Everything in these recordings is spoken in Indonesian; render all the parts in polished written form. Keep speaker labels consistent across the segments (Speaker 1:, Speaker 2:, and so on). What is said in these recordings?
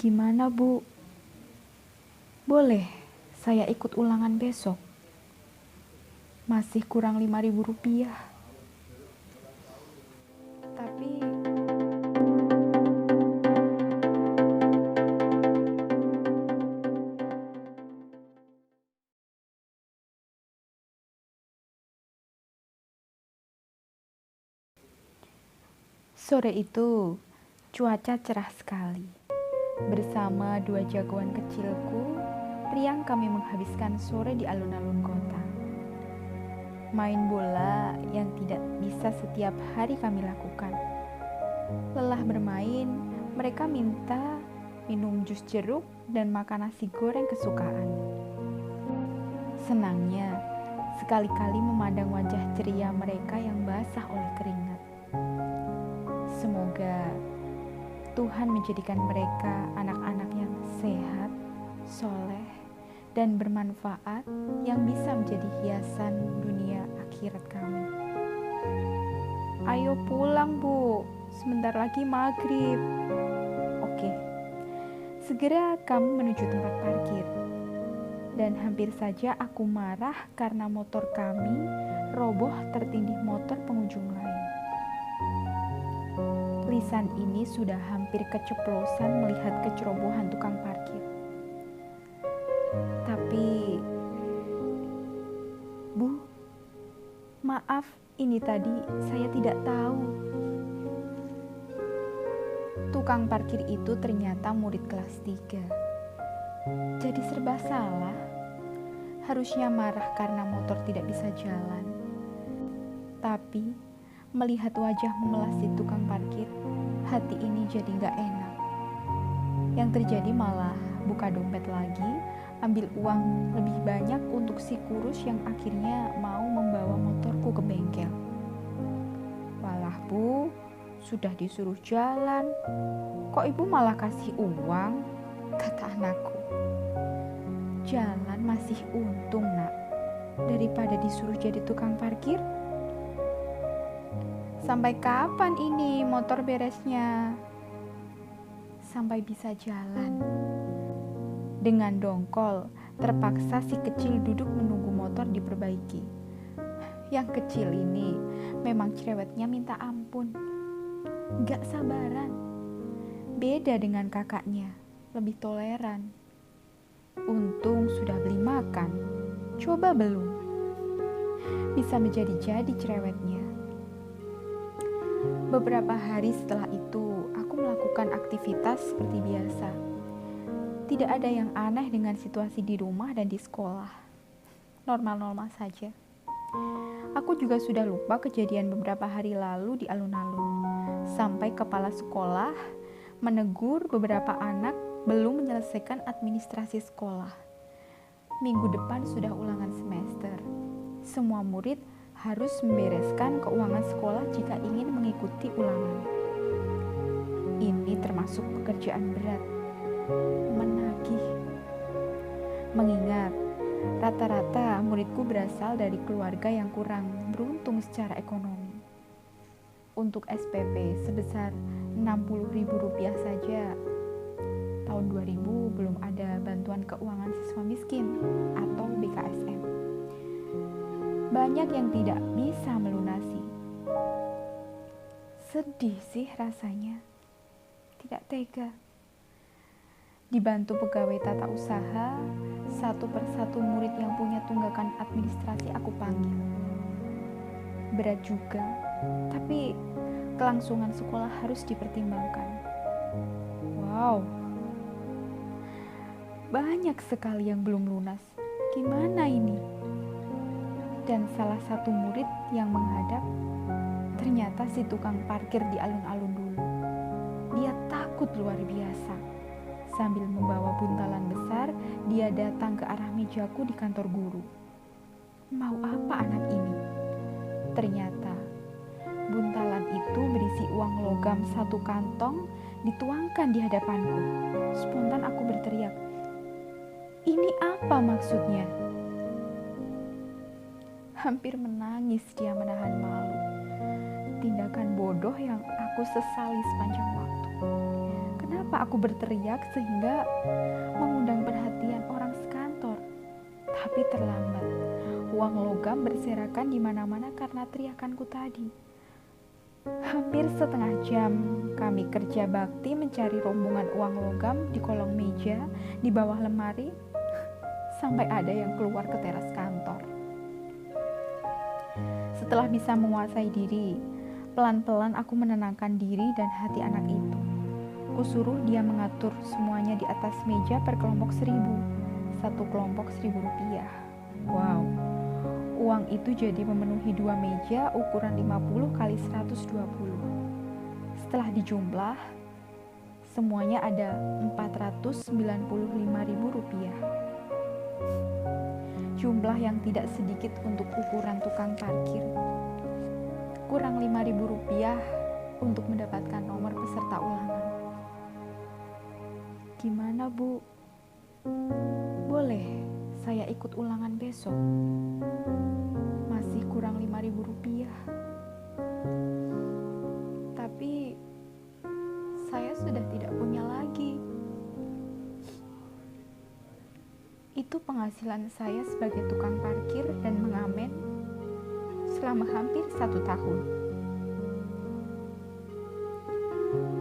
Speaker 1: Gimana, Bu? Boleh saya ikut ulangan besok? Masih kurang 5.000 rupiah. Tapi sore itu cuaca cerah sekali. Bersama dua jagoan kecilku, riang kami menghabiskan sore di alun-alun kota. Main bola yang tidak bisa setiap hari kami lakukan. Lelah bermain, mereka minta minum jus jeruk dan makan nasi goreng kesukaan. Senangnya, sekali-kali memandang wajah ceria mereka yang basah oleh keringat. Semoga Tuhan menjadikan mereka anak-anak yang sehat, soleh, dan bermanfaat yang bisa menjadi hiasan dunia akhirat kami. Ayo pulang, Bu. Sebentar lagi maghrib. Oke. Segera kami menuju tempat parkir. Dan hampir saja aku marah karena motor kami roboh tertindih motor pengunjung lain. Lisan ini sudah hampir keceplosan melihat kecerobohan tukang parkir. Tapi, Bu, maaf, ini tadi saya tidak tahu. Tukang parkir itu ternyata murid kelas 3. Jadi serba salah. Harusnya marah karena motor tidak bisa jalan. Tapi, melihat wajah memelas si tukang parkir, hati ini jadi gak enak. Yang terjadi malah buka dompet lagi, ambil uang lebih banyak untuk si kurus yang akhirnya mau membawa motorku ke bengkel. Walah, Bu, sudah disuruh jalan, kok Ibu malah kasih uang? Kata anakku. Jalan masih untung, Nak, daripada disuruh jadi tukang parkir. Sampai kapan ini motor beresnya? Sampai bisa jalan. Dengan dongkol, terpaksa si kecil duduk menunggu motor diperbaiki. Yang kecil ini memang cerewetnya minta ampun. Gak sabaran. Beda dengan kakaknya, lebih toleran. Untung sudah beli makan. Coba belum. Bisa menjadi-jadi cerewetnya. Beberapa hari setelah itu, aku melakukan aktivitas seperti biasa. Tidak ada yang aneh dengan situasi di rumah dan di sekolah. Normal-normal saja. Aku juga sudah lupa kejadian beberapa hari lalu di alun-alun. Sampai kepala sekolah menegur beberapa anak belum menyelesaikan administrasi sekolah. Minggu depan sudah ulangan semester. Semua murid harus membereskan keuangan sekolah jika ingin mengikuti ulangan. Ini termasuk pekerjaan berat, menagih. Mengingat rata-rata muridku berasal dari keluarga yang kurang beruntung secara ekonomi. Untuk SPP sebesar Rp60.000 saja, tahun 2000 belum ada bantuan keuangan siswa miskin atau BKSM. Banyak yang tidak bisa melunasi. Sedih sih rasanya. Tidak tega. Dibantu pegawai tata usaha, satu persatu murid yang punya tunggakan administrasi aku panggil. Berat juga, tapi kelangsungan sekolah harus dipertimbangkan. Wow, banyak sekali yang belum lunas. Gimana ini? Dan salah satu murid yang menghadap ternyata si tukang parkir di alun-alun dulu. Dia takut luar biasa. Sambil membawa buntalan besar, dia datang ke arah mejaku di kantor guru. Mau apa anak ini? Ternyata buntalan itu berisi uang logam 1 kantong dituangkan di hadapanku. Spontan aku berteriak, "Ini apa maksudnya?" Hampir menangis dia menahan malu. Tindakan bodoh yang aku sesali sepanjang waktu. Kenapa aku berteriak sehingga mengundang perhatian orang sekantor? Tapi terlambat. Uang logam berserakan di mana-mana karena teriakanku tadi. Hampir setengah jam kami kerja bakti mencari rombongan uang logam di kolong meja, di bawah lemari, sampai ada yang keluar ke teras kantor. Setelah bisa menguasai diri, pelan-pelan aku menenangkan diri dan hati anak itu. Kusuruh dia mengatur semuanya di atas meja per kelompok 1.000. Satu kelompok Rp1.000. Wow, uang itu jadi memenuhi 2 meja ukuran 50 kali 120. Setelah dijumlah, semuanya ada Rp495.000. Jumlah yang tidak sedikit untuk ukuran tukang parkir. Kurang Rp5.000 untuk mendapatkan nomor peserta ulangan. Gimana, Bu? Boleh saya ikut ulangan besok? Masih kurang Rp5.000. Tapi saya sudah tidak punya lagi. Itu penghasilan saya sebagai tukang parkir dan mengamen selama hampir 1 tahun.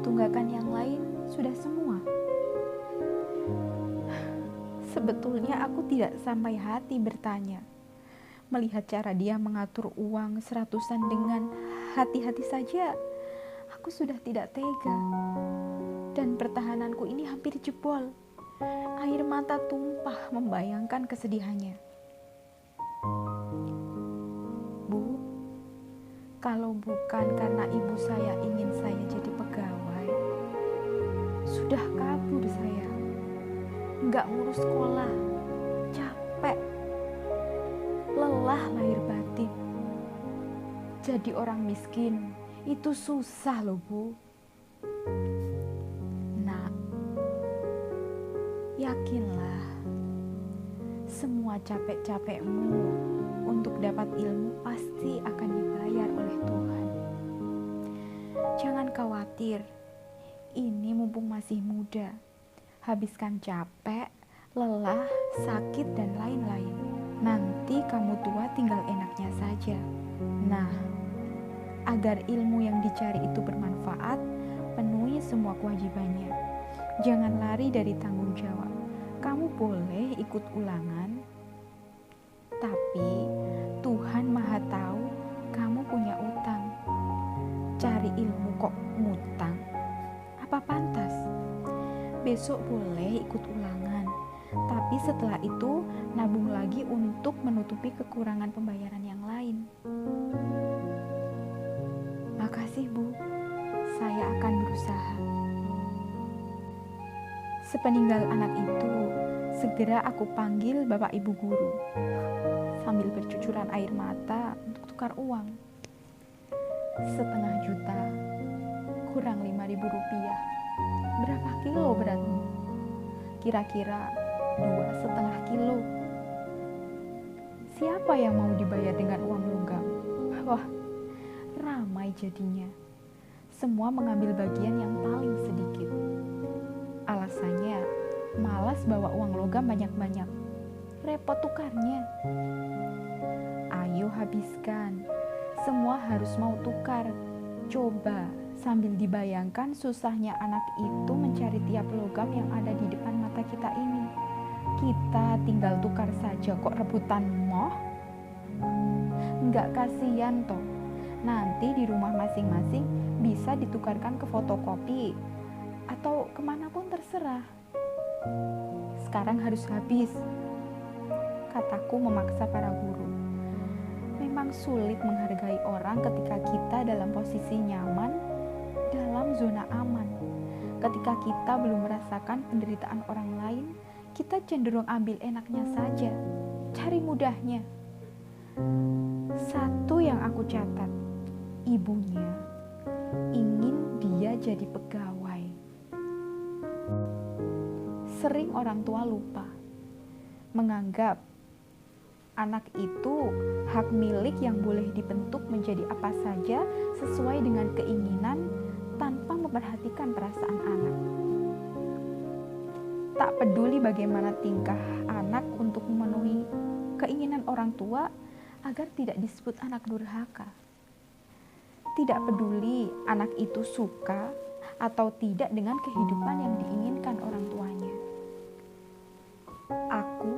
Speaker 1: Tunggakan yang lain sudah semua. Sebetulnya aku tidak sampai hati bertanya. Melihat cara dia mengatur uang 100-an dengan hati-hati saja, aku sudah tidak tega. Dan pertahananku ini hampir jebol. Air mata tumpah membayangkan kesedihannya. Bu, kalau bukan karena ibu saya ingin saya jadi pegawai, sudah kabur saya. Nggak ngurus sekolah, capek, lelah lahir batin. Jadi orang miskin itu susah loh, Bu. Nak, yakinlah semua capek-capekmu untuk dapat ilmu pasti akan dibayar oleh Tuhan. Jangan khawatir, ini mumpung masih muda. Habiskan capek, lelah, sakit, dan lain-lain. Nanti kamu tua tinggal enaknya saja. Nah, agar ilmu yang dicari itu bermanfaat, penuhi semua kewajibannya. Jangan lari dari tanggung jawab. Kamu boleh ikut ulangan, tapi Tuhan Maha tahu kamu punya utang. Cari ilmu kok ngutang? Apa pantas? Besok boleh ikut ulangan, tapi setelah itu nabung lagi untuk menutupi kekurangan pembayaran yang lain. Makasih, Bu. Saya akan berusaha. Sepeninggal anak itu, segera aku panggil Bapak Ibu guru sambil bercucuran air mata untuk tukar uang. 1,5 juta, kurang Rp5.000. Berapa kilo beratmu? Kira-kira 2,5 kilo. Siapa yang mau dibayar dengan uang logam? Wah, ramai jadinya. Semua mengambil bagian yang paling sedikit. Alasannya, malas bawa uang logam banyak-banyak. Repot tukarnya. Ayo habiskan. Semua harus mau tukar. Coba sambil dibayangkan susahnya anak itu mencari tiap logam yang ada di depan mata kita ini. Kita tinggal tukar saja kok rebutan moh. Enggak kasihan toh. Nanti di rumah masing-masing bisa ditukarkan ke fotokopi atau kemanapun terserah. Sekarang harus habis, kataku memaksa para guru. Memang sulit menghargai orang ketika kita dalam posisi nyaman, dalam zona aman. Ketika kita belum merasakan penderitaan orang lain, kita cenderung ambil enaknya saja, cari mudahnya. Satu yang aku catat, ibunya ingin dia jadi pegawai. Sering orang tua lupa, menganggap anak itu hak milik yang boleh dibentuk menjadi apa saja sesuai dengan keinginan tanpa memperhatikan perasaan anak. Tak peduli bagaimana tingkah anak untuk memenuhi keinginan orang tua agar tidak disebut anak durhaka. Tidak peduli anak itu suka atau tidak dengan kehidupan yang diinginkan orang tuanya. Aku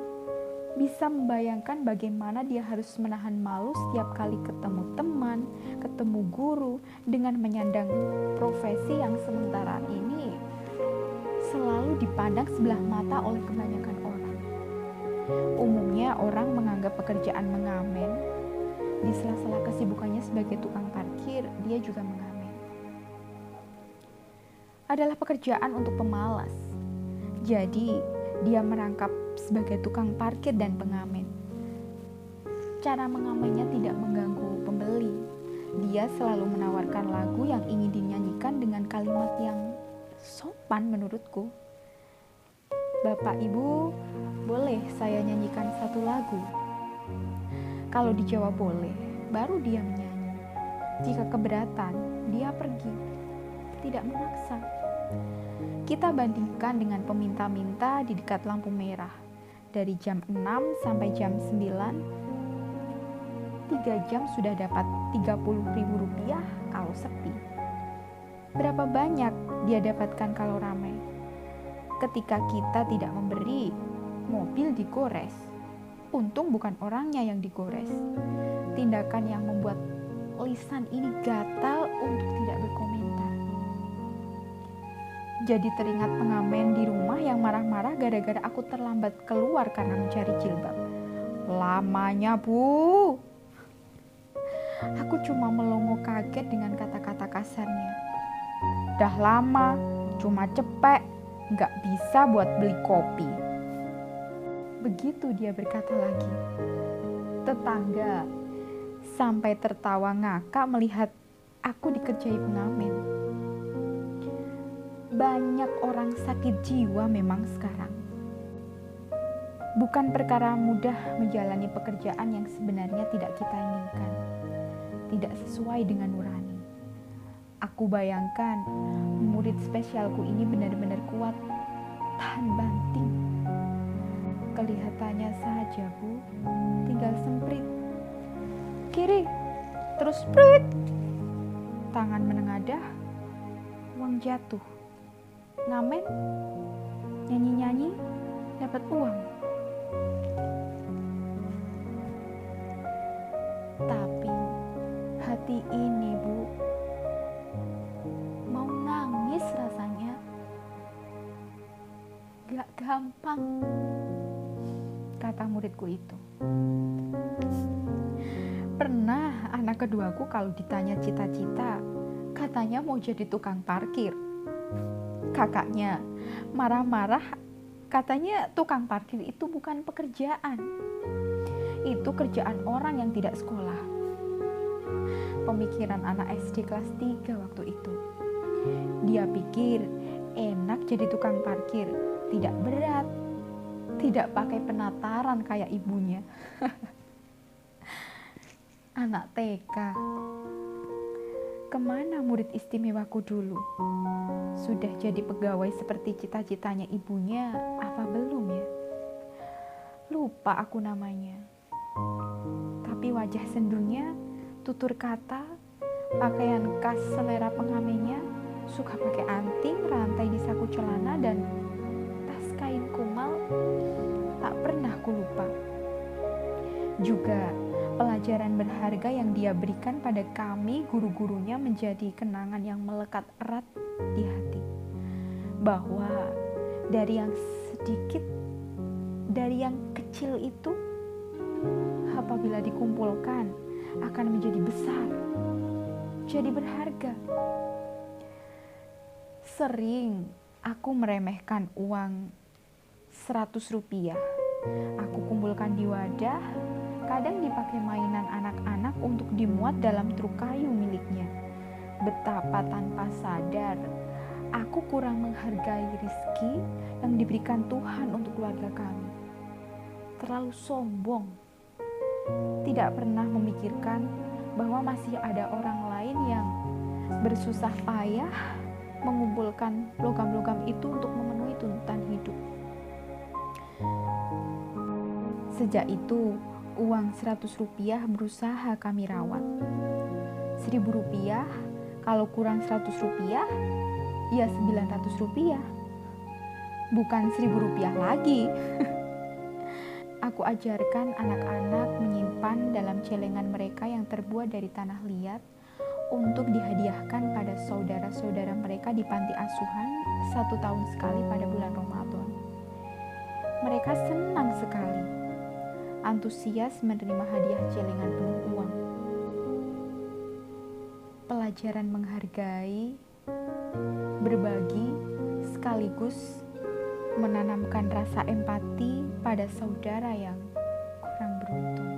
Speaker 1: bisa membayangkan bagaimana dia harus menahan malu setiap kali ketemu teman, ketemu guru, dengan menyandang profesi yang sementara ini selalu dipandang sebelah mata oleh kebanyakan orang. Umumnya orang menganggap pekerjaan mengamen, di sela-sela kesibukannya sebagai tukang parkir, dia juga mengamen, adalah pekerjaan untuk pemalas. Jadi, dia merangkap sebagai tukang parkir dan pengamen. Cara mengamennya tidak mengganggu pembeli. Dia selalu menawarkan lagu yang ingin dinyanyikan dengan kalimat yang sopan menurutku. Bapak Ibu, boleh saya nyanyikan satu lagu? Kalau dijawab boleh, baru dia menyanyi. Jika keberatan, dia pergi. Tidak memaksa. Kita bandingkan dengan peminta-minta di dekat lampu merah. Dari jam 6 sampai jam 9, 3 jam sudah dapat Rp30.000 kalau sepi. Berapa banyak dia dapatkan kalau ramai? Ketika kita tidak memberi, mobil digores. Untung bukan orangnya yang digores. Tindakan yang membuat lisan ini gatal untuk tidak berkomentar. Jadi teringat pengamen di rumah yang marah-marah gara-gara aku terlambat keluar karena mencari jilbab. Lamanya, Bu. Aku cuma melongo kaget dengan kata-kata kasarnya. Dah lama, cuma cepet, gak bisa buat beli kopi. Begitu dia berkata lagi. Tetangga sampai tertawa ngakak melihat aku dikerjai pengamen. Banyak orang sakit jiwa memang sekarang. Bukan perkara mudah menjalani pekerjaan yang sebenarnya tidak kita inginkan, tidak sesuai dengan nurani. Aku bayangkan murid spesialku ini benar-benar kuat, tahan banting. Kelihatannya saja, Bu, tinggal semprit. Kiri, terus sprit. Tangan menengadah, uang jatuh. Ngamen, nyanyi-nyanyi, dapat uang. Tapi hati ini, Bu, mau nangis rasanya. Gak gampang, kata muridku itu. Pernah anak keduaku kalau ditanya cita-cita, katanya mau jadi tukang parkir. Kakaknya marah-marah, katanya tukang parkir itu bukan pekerjaan. Itu kerjaan orang yang tidak sekolah. Pemikiran anak SD kelas 3 waktu itu. Dia pikir enak jadi tukang parkir, tidak berat, tidak pakai penataran kayak ibunya. Anak TK. Kemana murid istimewaku dulu? Sudah jadi pegawai seperti cita-citanya ibunya, apa belum ya? Lupa aku namanya. Tapi wajah sendunya, tutur kata, pakaian khas selera pengamennya, suka pakai anting, rantai di saku celana, dan tas kain kumal, tak pernah ku lupa. Juga pelajaran berharga yang dia berikan pada kami guru-gurunya menjadi kenangan yang melekat erat di hati. Bahwa dari yang sedikit, dari yang kecil itu, apabila dikumpulkan akan menjadi besar, jadi berharga. Sering aku meremehkan uang Rp100. Aku kumpulkan di wadah, kadang dipakai mainan anak-anak untuk dimuat dalam truk kayu miliknya. Betapa tanpa sadar, aku kurang menghargai rezeki yang diberikan Tuhan untuk keluarga kami. Terlalu sombong. Tidak pernah memikirkan bahwa masih ada orang lain yang bersusah payah mengumpulkan logam-logam itu untuk memenuhi tuntutan hidup. Sejak itu, uang 100 rupiah berusaha kami rawat. 1.000 rupiah, kalau kurang 100 rupiah, ya 900 rupiah. Bukan 1.000 rupiah lagi. Aku ajarkan anak-anak menyimpan dalam celengan mereka yang terbuat dari tanah liat untuk dihadiahkan pada saudara-saudara mereka di panti asuhan 1 tahun sekali pada bulan Ramadan. Mereka senang sekali, antusias menerima hadiah celengan penuh uang. Pelajaran menghargai, berbagi, sekaligus menanamkan rasa empati pada saudara yang kurang beruntung.